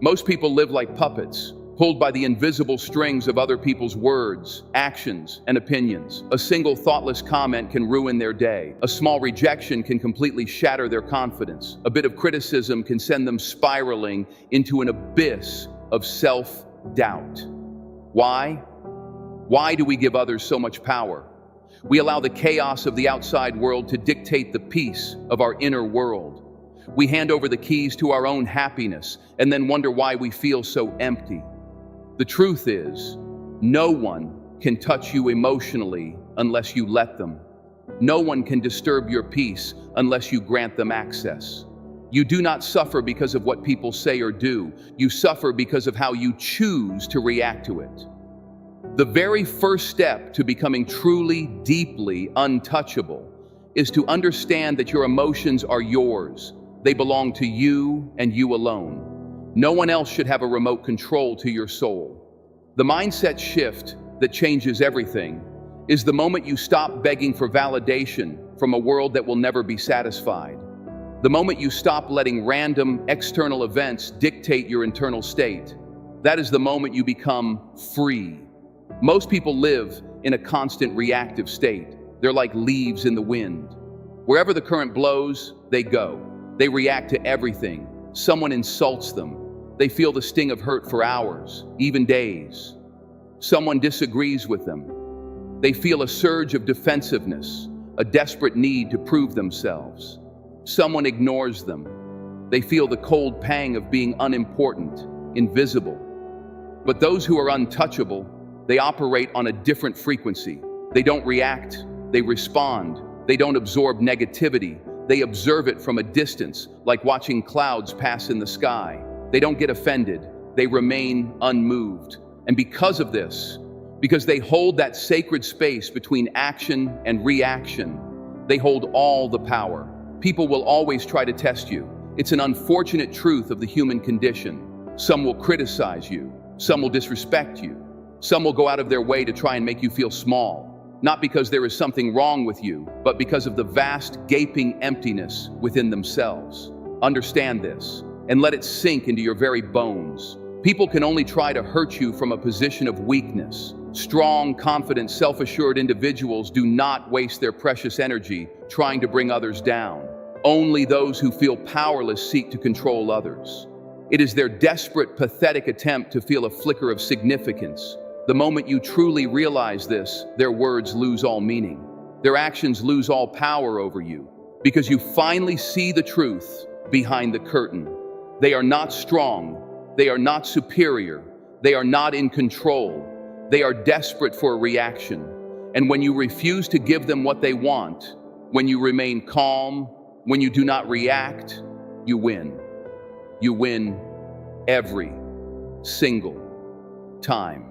Most people live like puppets, pulled by the invisible strings of other people's words, actions, and opinions. A single thoughtless comment can ruin their day. A small rejection can completely shatter their confidence. A bit of criticism can send them spiraling into an abyss of self-doubt. Why? Why do we give others so much power? We allow the chaos of the outside world to dictate the peace of our inner world. We hand over the keys to our own happiness and then wonder why we feel so empty. The truth is, no one can touch you emotionally unless you let them. No one can disturb your peace unless you grant them access. You do not suffer because of what people say or do. You suffer because of how you choose to react to it. The very first step to becoming truly, deeply untouchable is to understand that your emotions are yours. They belong to you and you alone. No one else should have a remote control to your soul. The mindset shift that changes everything is the moment you stop begging for validation from a world that will never be satisfied. The moment you stop letting random external events dictate your internal state. That is the moment you become free. Most people live in a constant reactive state. They're like leaves in the wind. Wherever the current blows, they go. They react to everything. Someone insults them. They feel the sting of hurt for hours, even days. Someone disagrees with them. They feel a surge of defensiveness, a desperate need to prove themselves. Someone ignores them. They feel the cold pang of being unimportant, invisible. But those who are untouchable, they operate on a different frequency. They don't react, they respond. They don't absorb negativity. They observe it from a distance, like watching clouds pass in the sky. They don't get offended. They remain unmoved. And because of this, because they hold that sacred space between action and reaction, they hold all the power. People will always try to test you. It's an unfortunate truth of the human condition. Some will criticize you. Some will disrespect you. Some will go out of their way to try and make you feel small. Not because there is something wrong with you, but because of the vast, gaping emptiness within themselves. Understand this, and let it sink into your very bones. People can only try to hurt you from a position of weakness. Strong, confident, self-assured individuals do not waste their precious energy trying to bring others down. Only those who feel powerless seek to control others. It is their desperate, pathetic attempt to feel a flicker of significance. The moment you truly realize this, their words lose all meaning. Their actions lose all power over you, because you finally see the truth behind the curtain. They are not strong. They are not superior. They are not in control. They are desperate for a reaction. And when you refuse to give them what they want, when you remain calm, when you do not react, you win. You win every single time.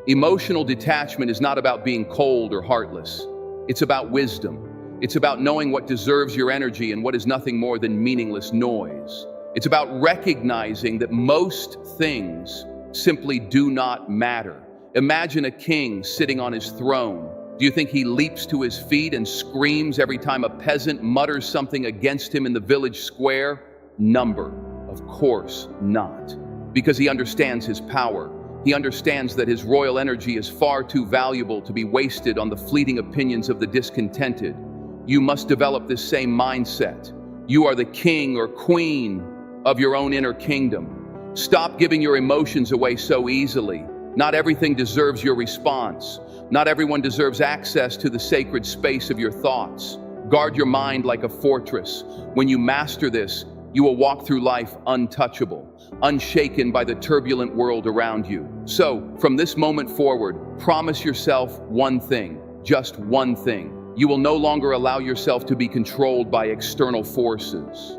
Emotional detachment is not about being cold or heartless. It's about wisdom. It's about knowing what deserves your energy and what is nothing more than meaningless noise. It's about recognizing that most things simply do not matter. Imagine a king sitting on his throne. Do you think he leaps to his feet and screams every time a peasant mutters something against him in the village square? Number. Of course not. Because he understands his power. He understands that his royal energy is far too valuable to be wasted on the fleeting opinions of the discontented. You must develop this same mindset. You are the king or queen of your own inner kingdom. Stop giving your emotions away so easily. Not everything deserves your response. Not everyone deserves access to the sacred space of your thoughts. Guard your mind like a fortress. When you master this, you will walk through life untouchable, unshaken by the turbulent world around you. So, from this moment forward, promise yourself one thing, just one thing. You will no longer allow yourself to be controlled by external forces.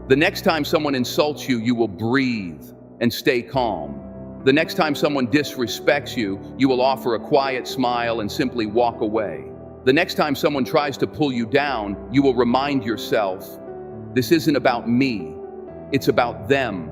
The next time someone insults you, you will breathe and stay calm. The next time someone disrespects you, you will offer a quiet smile and simply walk away. The next time someone tries to pull you down, you will remind yourself, this isn't about me, it's about them.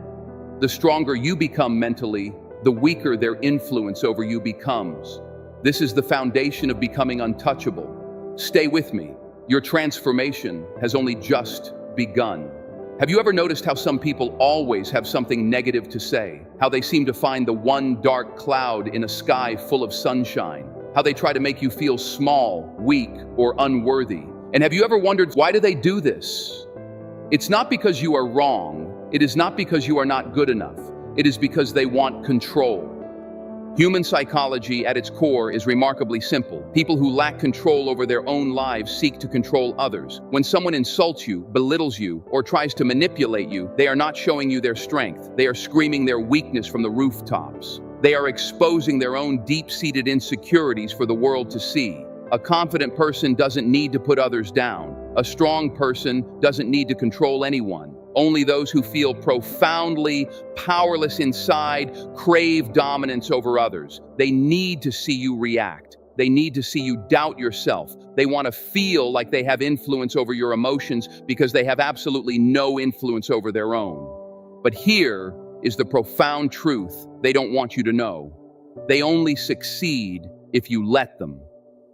The stronger you become mentally, the weaker their influence over you becomes. This is the foundation of becoming untouchable. Stay with me. Your transformation has only just begun. Have you ever noticed how some people always have something negative to say? How they seem to find the one dark cloud in a sky full of sunshine? How they try to make you feel small, weak, or unworthy? And have you ever wondered, why do they do this? It's not because you are wrong. It is not because you are not good enough. It is because they want control. Human psychology at its core is remarkably simple. People who lack control over their own lives seek to control others. When someone insults you, belittles you, or tries to manipulate you, they are not showing you their strength. They are screaming their weakness from the rooftops. They are exposing their own deep-seated insecurities for the world to see. A confident person doesn't need to put others down. A strong person doesn't need to control anyone. Only those who feel profoundly powerless inside crave dominance over others. They need to see you react. They need to see you doubt yourself. They want to feel like they have influence over your emotions because they have absolutely no influence over their own. But here is the profound truth they don't want you to know. They only succeed if you let them.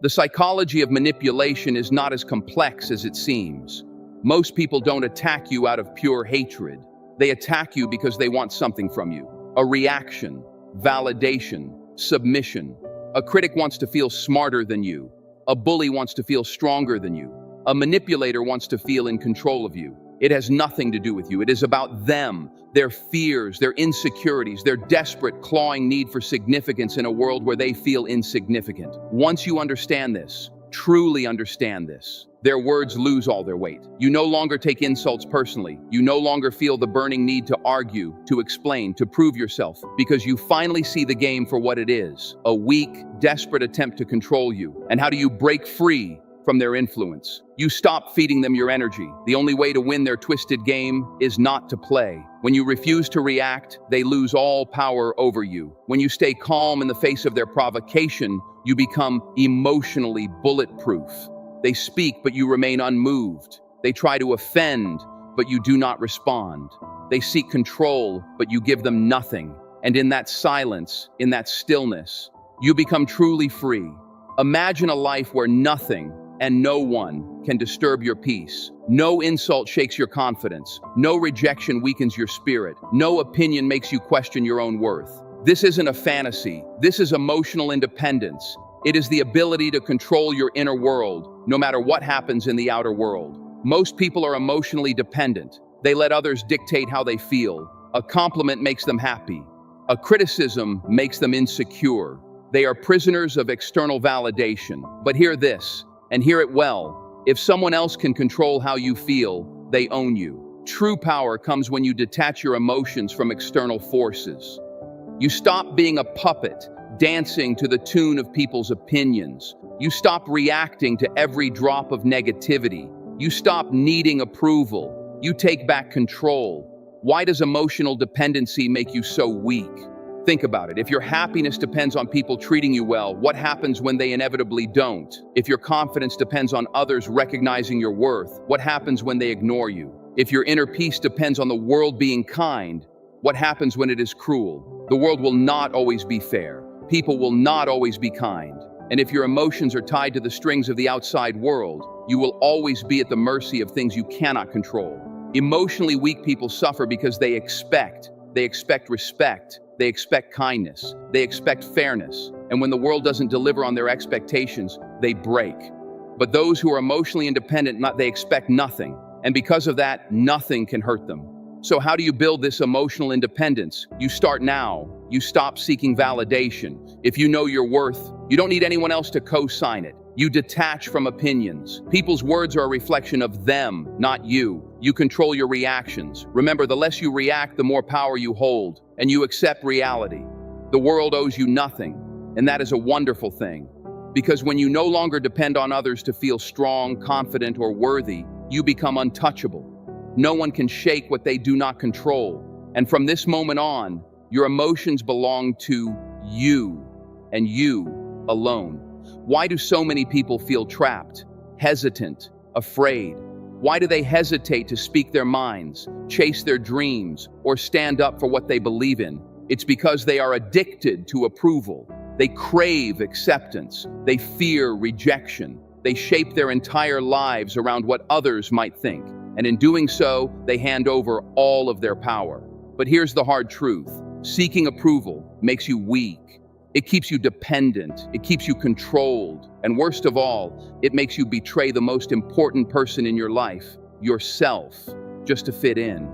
The psychology of manipulation is not as complex as it seems. Most people don't attack you out of pure hatred. They attack you because they want something from you. A reaction, validation, submission. A critic wants to feel smarter than you. A bully wants to feel stronger than you. A manipulator wants to feel in control of you. It has nothing to do with you. It is about them, their fears, their insecurities, their desperate, clawing need for significance in a world where they feel insignificant. Once you understand this, truly understand this, their words lose all their weight. You no longer take insults personally. You no longer feel the burning need to argue, to explain, to prove yourself, because you finally see the game for what it is, a weak, desperate attempt to control you. And how do you break free from their influence? You stop feeding them your energy. The only way to win their twisted game is not to play. When you refuse to react, they lose all power over you. When you stay calm in the face of their provocation, you become emotionally bulletproof. They speak, but you remain unmoved. They try to offend, but you do not respond. They seek control, but you give them nothing. And in that silence, in that stillness, you become truly free. Imagine a life where nothing and no one can disturb your peace. No insult shakes your confidence. No rejection weakens your spirit. No opinion makes you question your own worth. This isn't a fantasy. This is emotional independence. It is the ability to control your inner world, no matter what happens in the outer world. Most people are emotionally dependent. They let others dictate how they feel. A compliment makes them happy. A criticism makes them insecure. They are prisoners of external validation. But hear this, and hear it well. If someone else can control how you feel, they own you. True power comes when you detach your emotions from external forces. You stop being a puppet, dancing to the tune of people's opinions. You stop reacting to every drop of negativity. You stop needing approval. You take back control. Why does emotional dependency make you so weak? Think about it. If your happiness depends on people treating you well, what happens when they inevitably don't? If your confidence depends on others recognizing your worth, what happens when they ignore you? If your inner peace depends on the world being kind, what happens when it is cruel? The world will not always be fair. People will not always be kind. And if your emotions are tied to the strings of the outside world, you will always be at the mercy of things you cannot control. Emotionally weak people suffer because they expect respect, they expect kindness, they expect fairness. And when the world doesn't deliver on their expectations, they break. But those who are emotionally independent, they expect nothing. And because of that, nothing can hurt them. So how do you build this emotional independence? You start now. You stop seeking validation. If you know your worth, you don't need anyone else to co-sign it. You detach from opinions. People's words are a reflection of them, not you. You control your reactions. Remember, the less you react, the more power you hold, and you accept reality. The world owes you nothing, and that is a wonderful thing. Because when you no longer depend on others to feel strong, confident, or worthy, you become untouchable. No one can shake what they do not control. And from this moment on, your emotions belong to you, and you alone. Why do so many people feel trapped, hesitant, afraid? Why do they hesitate to speak their minds, chase their dreams, or stand up for what they believe in? It's because they are addicted to approval. They crave acceptance. They fear rejection. They shape their entire lives around what others might think. And in doing so, they hand over all of their power. But here's the hard truth. Seeking approval makes you weak. It keeps you dependent. It keeps you controlled. And worst of all, it makes you betray the most important person in your life, yourself, just to fit in.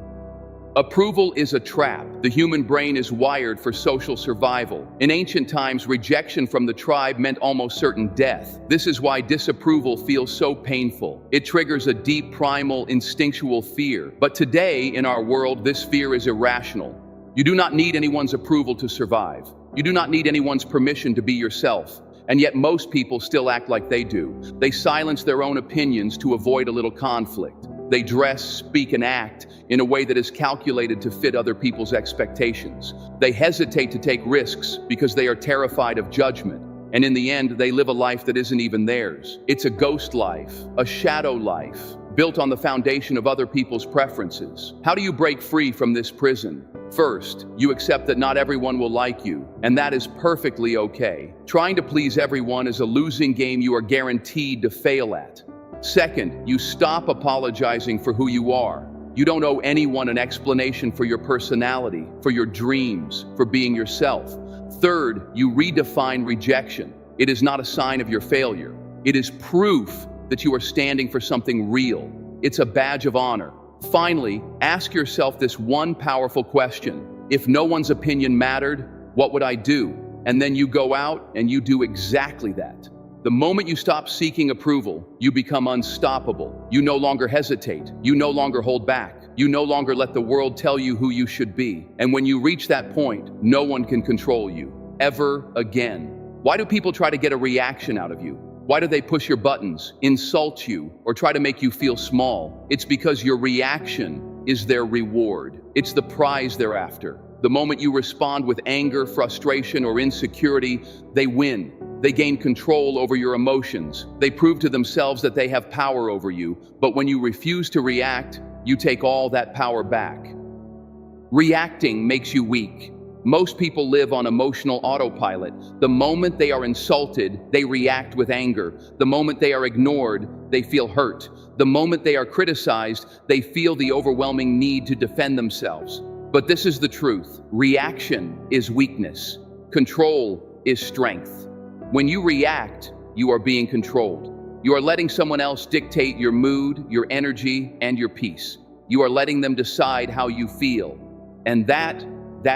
Approval is a trap. The human brain is wired for social survival. In ancient times, rejection from the tribe meant almost certain death. This is why disapproval feels so painful. It triggers a deep, primal, instinctual fear. But today, in our world, this fear is irrational. You do not need anyone's approval to survive. You do not need anyone's permission to be yourself. And yet most people still act like they do. They silence their own opinions to avoid a little conflict. They dress, speak, and act in a way that is calculated to fit other people's expectations. They hesitate to take risks because they are terrified of judgment. And in the end, they live a life that isn't even theirs. It's a ghost life, a shadow life, built on the foundation of other people's preferences. How do you break free from this prison? First, you accept that not everyone will like you, and that is perfectly okay. Trying to please everyone is a losing game you are guaranteed to fail at. Second, you stop apologizing for who you are. You don't owe anyone an explanation for your personality, for your dreams, for being yourself. Third, you redefine rejection. It is not a sign of your failure. It is proof that you are standing for something real. It's a badge of honor. Finally, ask yourself this one powerful question. If no one's opinion mattered, what would I do? And then you go out and you do exactly that. The moment you stop seeking approval, you become unstoppable. You no longer hesitate. You no longer hold back. You no longer let the world tell you who you should be. And when you reach that point, no one can control you, ever again. Why do people try to get a reaction out of you? Why do they push your buttons, insult you, or try to make you feel small? It's because your reaction is their reward. It's the prize they're after. The moment you respond with anger, frustration, or insecurity, they win. They gain control over your emotions. They prove to themselves that they have power over you. But when you refuse to react, you take all that power back. Reacting makes you weak. Most people live on emotional autopilot. The moment they are insulted, they react with anger. The moment they are ignored, they feel hurt. The moment they are criticized, they feel the overwhelming need to defend themselves. But this is the truth. Reaction is weakness. Control is strength. When you react, you are being controlled. You are letting someone else dictate your mood, your energy, and your peace. You are letting them decide how you feel. And that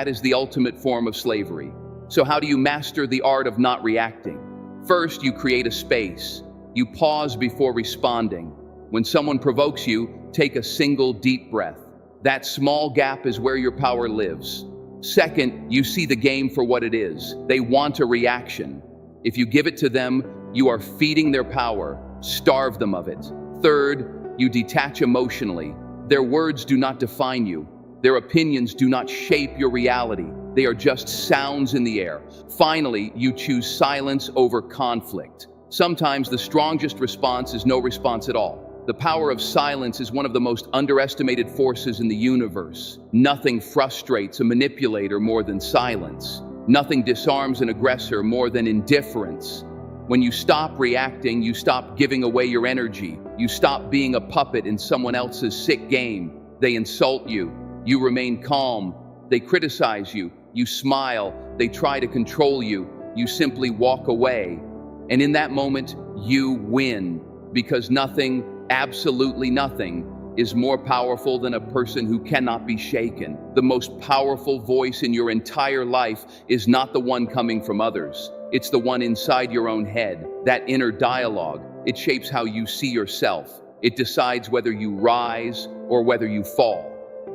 is the ultimate form of slavery. So how do you master the art of not reacting? First, you create a space. You pause before responding. When someone provokes you, take a single deep breath. That small gap is where your power lives. Second, you see the game for what it is. They want a reaction. If you give it to them, you are feeding their power. Starve them of it. Third, you detach emotionally. Their words do not define you. Their opinions do not shape your reality. They are just sounds in the air. Finally, you choose silence over conflict. Sometimes the strongest response is no response at all. The power of silence is one of the most underestimated forces in the universe. Nothing frustrates a manipulator more than silence. Nothing disarms an aggressor more than indifference. When you stop reacting, you stop giving away your energy. You stop being a puppet in someone else's sick game. They insult you. You remain calm. They criticize you. You smile. They try to control you. You simply walk away. And in that moment, you win. Because nothing, absolutely nothing, is more powerful than a person who cannot be shaken. The most powerful voice in your entire life is not the one coming from others. It's the one inside your own head, that inner dialogue. It shapes how you see yourself. It decides whether you rise or whether you fall.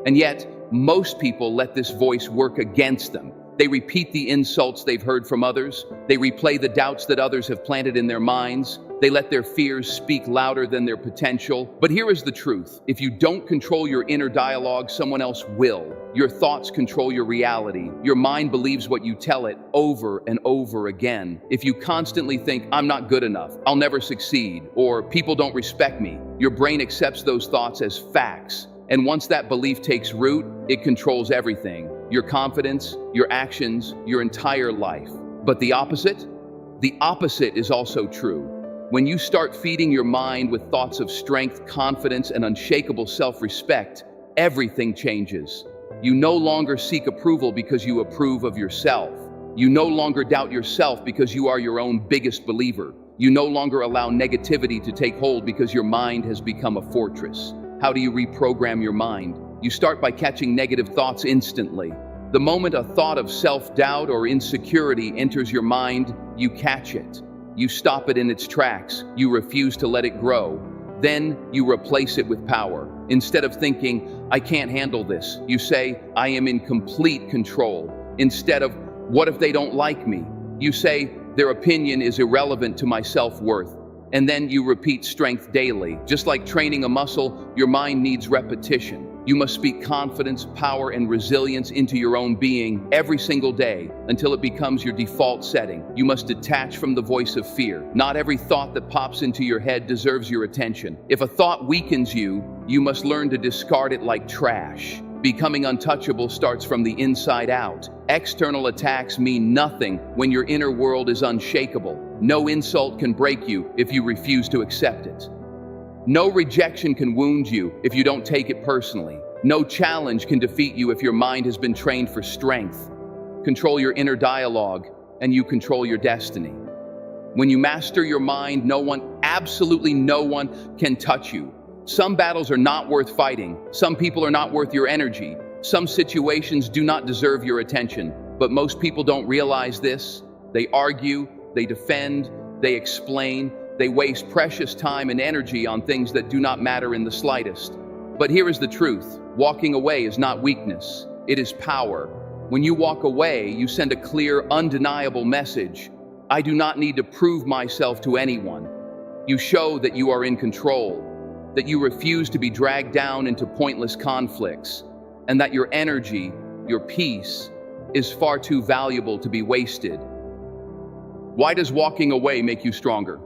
And yet, most people let this voice work against them. They repeat the insults they've heard from others. They replay the doubts that others have planted in their minds. They let their fears speak louder than their potential. But here is the truth. If you don't control your inner dialogue, someone else will. Your thoughts control your reality. Your mind believes what you tell it over and over again. If you constantly think, I'm not good enough, I'll never succeed, or people don't respect me, your brain accepts those thoughts as facts. And once that belief takes root, it controls everything. Your confidence, your actions, your entire life. But the opposite? The opposite is also true. When you start feeding your mind with thoughts of strength, confidence, and unshakable self-respect, everything changes. You no longer seek approval because you approve of yourself. You no longer doubt yourself because you are your own biggest believer. You no longer allow negativity to take hold because your mind has become a fortress. How do you reprogram your mind? You start by catching negative thoughts instantly. The moment a thought of self-doubt or insecurity enters your mind, you catch it. You stop it in its tracks. You refuse to let it grow. Then you replace it with power. Instead of thinking, I can't handle this, you say, I am in complete control. Instead of, what if they don't like me? You say, their opinion is irrelevant to my self-worth. And then you repeat strength daily. Just like training a muscle, your mind needs repetition. You must speak confidence, power, and resilience into your own being every single day until it becomes your default setting. You must detach from the voice of fear. Not every thought that pops into your head deserves your attention. If a thought weakens you, you must learn to discard it like trash. Becoming untouchable starts from the inside out. External attacks mean nothing when your inner world is unshakable. No insult can break you if you refuse to accept it. No rejection can wound you if you don't take it personally. No challenge can defeat you if your mind has been trained for strength. Control your inner dialogue, and you control your destiny. When you master your mind, no one, absolutely no one, can touch you. Some battles are not worth fighting. Some people are not worth your energy. Some situations do not deserve your attention. But most people don't realize this. They argue, they defend, they explain, they waste precious time and energy on things that do not matter in the slightest. But here is the truth. Walking away is not weakness. It is power. When you walk away, you send a clear, undeniable message. I do not need to prove myself to anyone. You show that you are in control, that you refuse to be dragged down into pointless conflicts, and that your energy, your peace, is far too valuable to be wasted. Why does walking away make you stronger?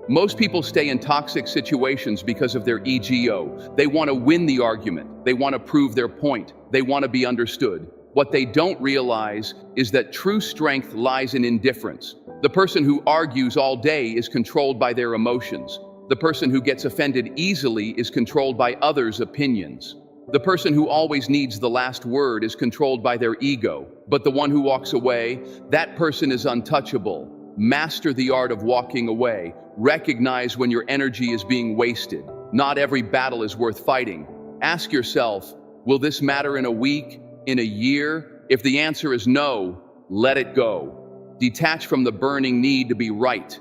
Most people stay in toxic situations because of their ego. They want to win the argument. They want to prove their point. They want to be understood. What they don't realize is that true strength lies in indifference. The person who argues all day is controlled by their emotions. The person who gets offended easily is controlled by others' opinions. The person who always needs the last word is controlled by their ego. But the one who walks away, that person is untouchable. Master the art of walking away. Recognize when your energy is being wasted. Not every battle is worth fighting. Ask yourself, will this matter in a week, in a year? If the answer is no, let it go. Detach from the burning need to be right.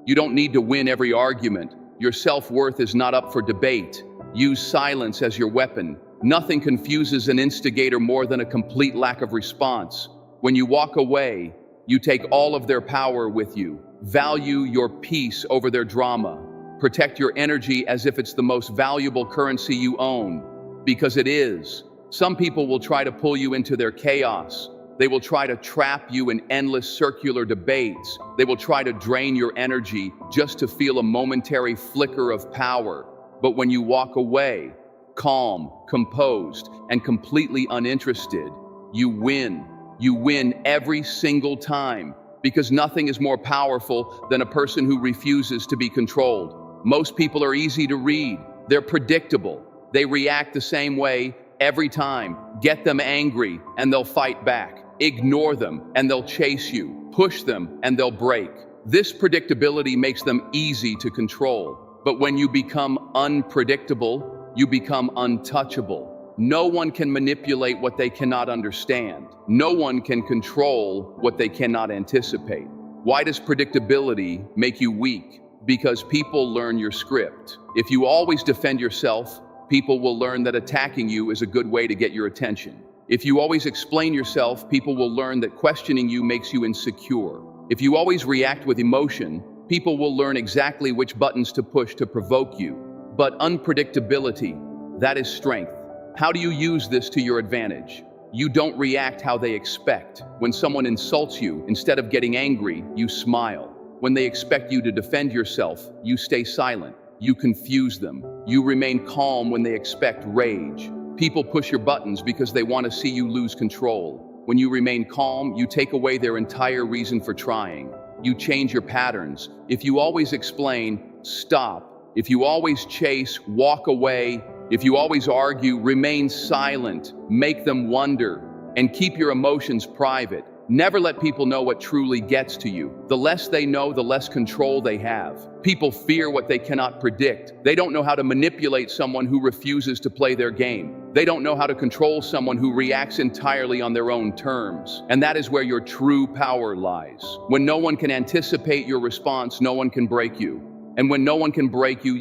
You don't need to win every argument. Your self-worth is not up for debate. Use silence as your weapon. Nothing confuses an instigator more than a complete lack of response. When you walk away, you take all of their power with you. Value your peace over their drama. Protect your energy as if it's the most valuable currency you own, because it is. Some people will try to pull you into their chaos. They will try to trap you in endless circular debates. They will try to drain your energy just to feel a momentary flicker of power. But when you walk away, calm, composed, and completely uninterested, you win. You win every single time, because nothing is more powerful than a person who refuses to be controlled. Most people are easy to read. They're predictable. They react the same way every time. Get them angry and they'll fight back. Ignore them and they'll chase you. Push them and they'll break. This predictability makes them easy to control. But when you become unpredictable, you become untouchable. No one can manipulate what they cannot understand. No one can control what they cannot anticipate. Why does predictability make you weak? Because people learn your script. If you always defend yourself, people will learn that attacking you is a good way to get your attention. If you always explain yourself, people will learn that questioning you makes you insecure. If you always react with emotion, people will learn exactly which buttons to push to provoke you. But unpredictability, that is strength. How do you use this to your advantage? You don't react how they expect. When someone insults you, instead of getting angry, you smile. When they expect you to defend yourself, you stay silent. You confuse them. You remain calm when they expect rage. People push your buttons because they want to see you lose control. When you remain calm, you take away their entire reason for trying. you change your patterns. If you always explain, stop. If you always chase, walk away. If you always argue, remain silent. Make them wonder. And keep your emotions private. Never let people know what truly gets to you. The less they know, the less control they have. People fear what they cannot predict. They don't know how to manipulate someone who refuses to play their game. They don't know how to control someone who reacts entirely on their own terms. And that is where your true power lies. When no one can anticipate your response, no one can break you. And when no one can break you,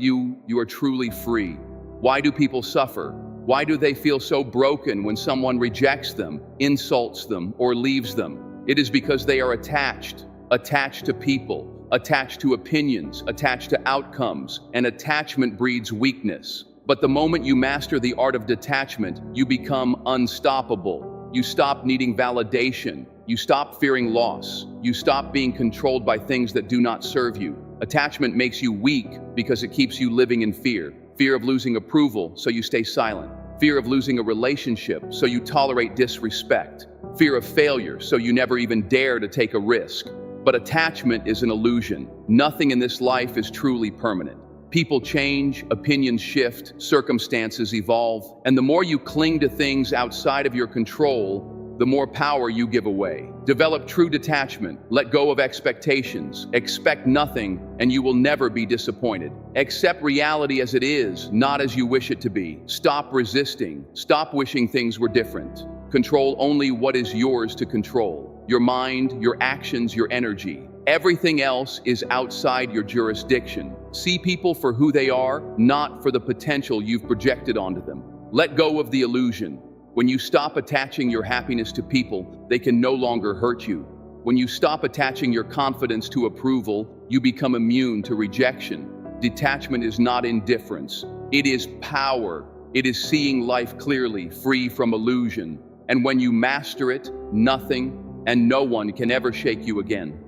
you are truly free. Why do people suffer? Why do they feel so broken when someone rejects them, insults them, or leaves them? It is because they are attached to people, attached to opinions, attached to outcomes, and attachment breeds weakness. But the moment you master the art of detachment, you become unstoppable. You stop needing validation. You stop fearing loss. You stop being controlled by things that do not serve you. Attachment makes you weak because it keeps you living in fear. Fear of losing approval, so you stay silent. Fear of losing a relationship, so you tolerate disrespect. Fear of failure, so you never even dare to take a risk. But attachment is an illusion. Nothing in this life is truly permanent. People change, opinions shift, circumstances evolve, and the more you cling to things outside of your control, the more power you give away. Develop true detachment. Let go of expectations. Expect nothing, and you will never be disappointed. Accept reality as it is, not as you wish it to be. Stop resisting. Stop wishing things were different. Control only what is yours to control. Your mind, your actions, your energy. Everything else is outside your jurisdiction. See people for who they are, not for the potential you've projected onto them. Let go of the illusion. When you stop attaching your happiness to people, they can no longer hurt you. When you stop attaching your confidence to approval, you become immune to rejection. Detachment is not indifference. It is power. It is seeing life clearly, free from illusion. And when you master it, nothing and no one can ever shake you again.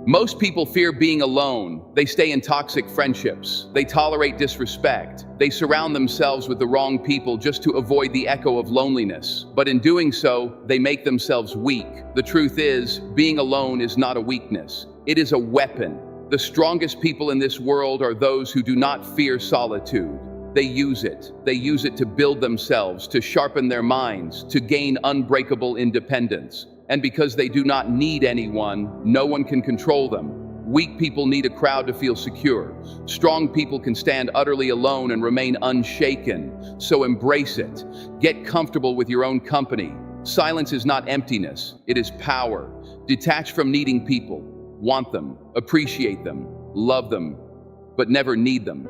Most people fear being alone. They stay in toxic friendships. They tolerate disrespect. They surround themselves with the wrong people just to avoid the echo of loneliness. But in doing so, they make themselves weak. The truth is, being alone is not a weakness. It is a weapon. The strongest people in this world are those who do not fear solitude. They use it. They use it to build themselves, to sharpen their minds, to gain unbreakable independence. And because they do not need anyone, no one can control them. Weak people need a crowd to feel secure. Strong people can stand utterly alone and remain unshaken. So embrace it. Get comfortable with your own company. Silence is not emptiness, it is power. Detach from needing people. Want them, appreciate them, love them, but never need them.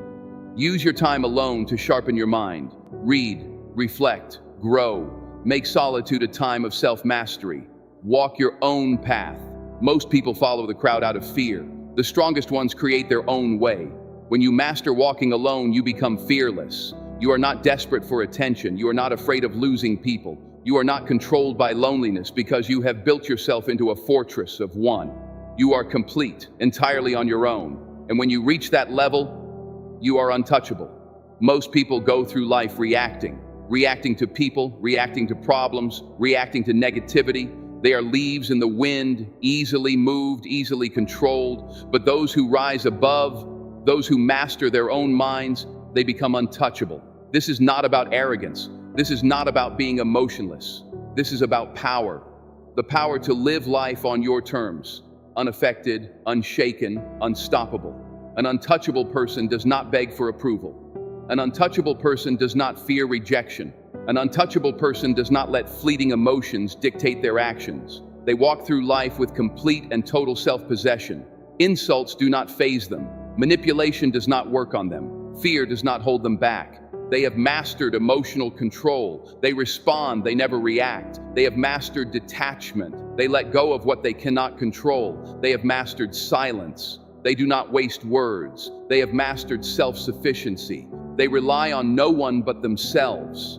Use your time alone to sharpen your mind. Read, reflect, grow. Make solitude a time of self-mastery. Walk your own path. Most people follow the crowd out of fear. The strongest ones create their own way. When you master walking alone, you become fearless. You are not desperate for attention. You are not afraid of losing people. You are not controlled by loneliness because you have built yourself into a fortress of one. You are complete, entirely on your own. And when you reach that level, you are untouchable. Most people go through life reacting to people, reacting to problems, reacting to negativity. They are leaves in the wind, easily moved, easily controlled. But those who rise above, those who master their own minds, they become untouchable. This is not about arrogance. This is not about being emotionless. This is about power. The power to live life on your terms, unaffected, unshaken, unstoppable. An untouchable person does not beg for approval. An untouchable person does not fear rejection. An untouchable person does not let fleeting emotions dictate their actions. They walk through life with complete and total self-possession. Insults do not faze them. Manipulation does not work on them. Fear does not hold them back. They have mastered emotional control. They respond, they never react. They have mastered detachment. They let go of what they cannot control. They have mastered silence. They do not waste words. They have mastered self-sufficiency. They rely on no one but themselves.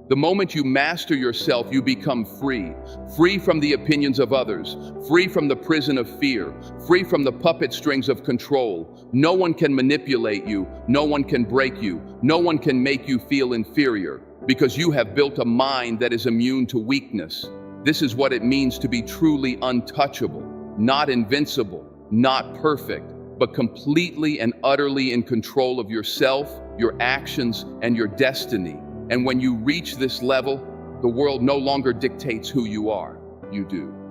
The moment you master yourself, you become free. Free from the opinions of others. Free from the prison of fear. Free from the puppet strings of control. No one can manipulate you. No one can break you. No one can make you feel inferior, because you have built a mind that is immune to weakness. This is what it means to be truly untouchable. Not invincible, not perfect, but completely and utterly in control of yourself, your actions, and your destiny. And when you reach this level, the world no longer dictates who you are. You do.